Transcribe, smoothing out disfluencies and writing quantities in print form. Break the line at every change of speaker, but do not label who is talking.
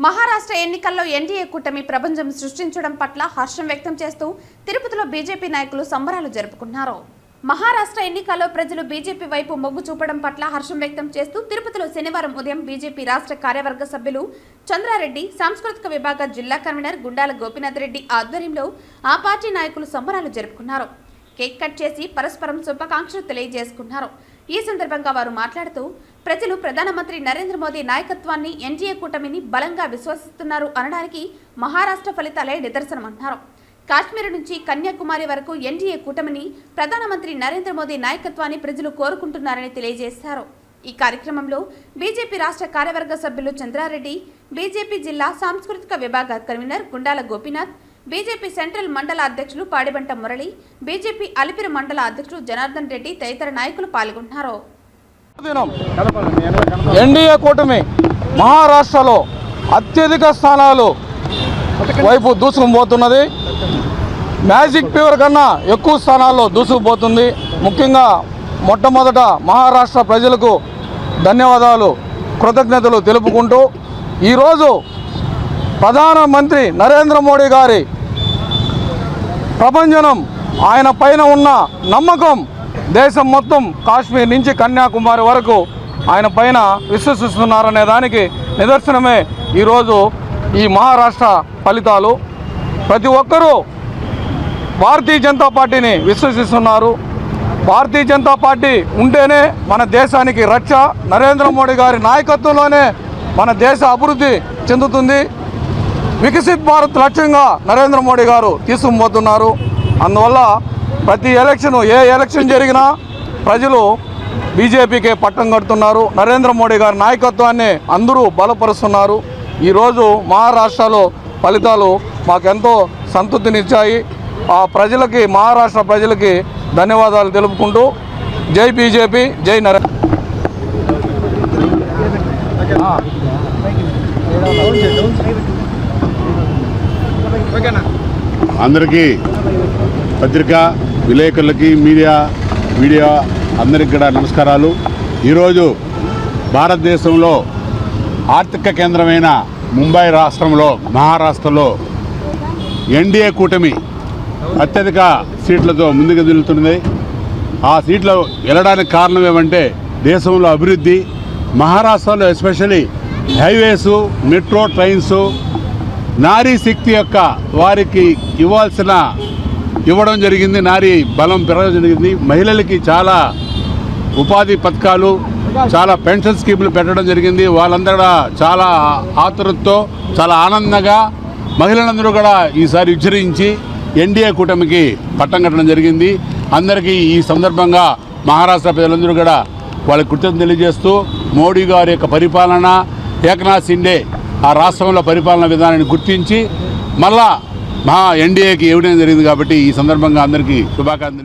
మహారాష్ట్ర ఎన్నికల్లో ఎన్డీఏ కూటమి ప్రపంచం సృష్టించడం పట్ల హర్షం వ్యక్తం చేస్తూ తిరుపతిలో బీజేపీ నాయకులు సంబరాలు జరుపుకున్నారు. మహారాష్ట్ర ఎన్నికల్లో ప్రజలు బీజేపీ వైపు మొగ్గు చూపడం పట్ల హర్షం వ్యక్తం చేస్తూ తిరుపతిలో శనివారం ఉదయం బీజేపీ రాష్ట్ర కార్యవర్గ సభ్యులు చంద్రారెడ్డి, సాంస్కృతిక విభాగ జిల్లా కన్వీనర్ గుండాల గోపీనాథ్ రెడ్డి ఆధ్వర్యంలో ఆ పార్టీ నాయకులు సంబరాలు జరుపుకున్నారు. కేక్ కట్ చేసి పరస్పరం శుభాకాంక్షలు తెలియజేసుకున్నారు. ఈ సందర్భంగా వారు మాట్లాడుతూ ప్రజలు ప్రధానమంత్రి నరేంద్ర మోదీ నాయకత్వాన్ని, ఎన్డీఏ కూటమిని బలంగా విశ్వసిస్తున్నారు అనడానికి మహారాష్ట్ర ఫలితాలే నిదర్శనమన్నారు. కాశ్మీర్ నుంచి కన్యాకుమారి వరకు ఎన్డీఏ కూటమిని, ప్రధానమంత్రి నరేంద్ర మోదీ నాయకత్వాన్ని ప్రజలు కోరుకుంటున్నారని తెలియజేశారు. ఈ కార్యక్రమంలో బీజేపీ రాష్ట్ర కార్యవర్గ సభ్యులు చంద్రారెడ్డి, బీజేపీ జిల్లా సాంస్కృతిక విభాగ convener Gundala Gopinath, BJP central మండల అధ్యక్షులు పాడిబంట మురళి, బీజేపీ అలిపిరి మండల అధ్యక్షులు జనార్దన్ రెడ్డి తదితర నాయకులు పాల్గొన్నారు.
ఎన్డీఏ కూటమి మహారాష్ట్రలో అత్యధిక స్థానాలు వైపు దూసుకుపోతున్నది. మ్యాజిక్ ఫీవర్ కన్నా ఎక్కువ స్థానాల్లో దూసుకుపోతుంది. ముఖ్యంగా మొట్టమొదట మహారాష్ట్ర ప్రజలకు ధన్యవాదాలు, కృతజ్ఞతలు తెలుపుకుంటూ ఈరోజు ప్రధానమంత్రి నరేంద్ర మోడీ గారి ప్రభంజనం, ఆయన పైన ఉన్న నమ్మకం దేశం మొత్తం కాశ్మీర్ నుంచి కన్యాకుమారి వరకు ఆయన పైన విశ్వసిస్తున్నారనే దానికి నిదర్శనమే ఈరోజు ఈ మహారాష్ట్ర ఫలితాలు. ప్రతి ఒక్కరూ భారతీయ జనతా పార్టీని విశ్వసిస్తున్నారు. భారతీయ జనతా పార్టీ ఉంటేనే మన దేశానికి రక్ష. నరేంద్ర మోడీ గారి నాయకత్వంలోనే మన దేశ అభివృద్ధి చెందుతుంది. వికసిత్ భారత్ లక్ష్యంగా నరేంద్ర మోడీ గారు తీసుకుపోతున్నారు. అందువల్ల ప్రతి ఎలక్షన్, ఏ ఎలక్షన్ జరిగినా ప్రజలు బీజేపీకే పట్టం కడుతున్నారు. నరేంద్ర మోడీ గారి నాయకత్వాన్ని అందరూ బలపరుస్తున్నారు. ఈరోజు మహారాష్ట్రలో ఫలితాలు మాకెంతో సంతృప్తినిచ్చాయి. ఆ ప్రజలకి, మహారాష్ట్ర ప్రజలకి ధన్యవాదాలు తెలుపుకుంటూ జై బీజేపీ, జై నరేంద్ర.
అందరికీ, పత్రికా విలేకరులకి, మీడియా అందరికీ కూడా నమస్కారాలు. ఈరోజు భారతదేశంలో ఆర్థిక కేంద్రమైన ముంబై రాష్ట్రంలో, మహారాష్ట్రలో ఎన్డీఏ కూటమి అత్యధిక సీట్లతో ముందుకు వెళ్తున్నది. ఆ సీట్లు వెళ్ళడానికి కారణం ఏమంటే దేశంలో అభివృద్ధి, మహారాష్ట్రలో ఎస్పెషల్లీ హైవేసు, మెట్రో ట్రైన్స్, నారీ శక్తి యొక్క వారికి ఇవ్వడం జరిగింది. నారీ బలం పెరగడం జరిగింది. మహిళలకి చాలా ఉపాధి పథకాలు, చాలా పెన్షన్ స్కీములు పెట్టడం జరిగింది. వాళ్ళందరూ చాలా ఆతురతతో, చాలా ఆనందంగా మహిళలందరూ కూడా ఈసారి విజృంభించి ఎన్డీఏ కూటమికి పట్టం కట్టడం జరిగింది. అందరికీ ఈ సందర్భంగా మహారాష్ట్ర ప్రజలందరూ కూడా వాళ్ళకి కృతజ్ఞతలు తెలియజేస్తూ మోడీ గారి యొక్క పరిపాలన, ఏకనాథ్ షిండే ఆ రాష్ట్రంలో పరిపాలన విధానాన్ని గుర్తించి మళ్ళా ఎన్డీఏకి ఇవ్వడం జరిగింది. కాబట్టి ఈ సందర్భంగా అందరికీ శుభాకాంక్షలు.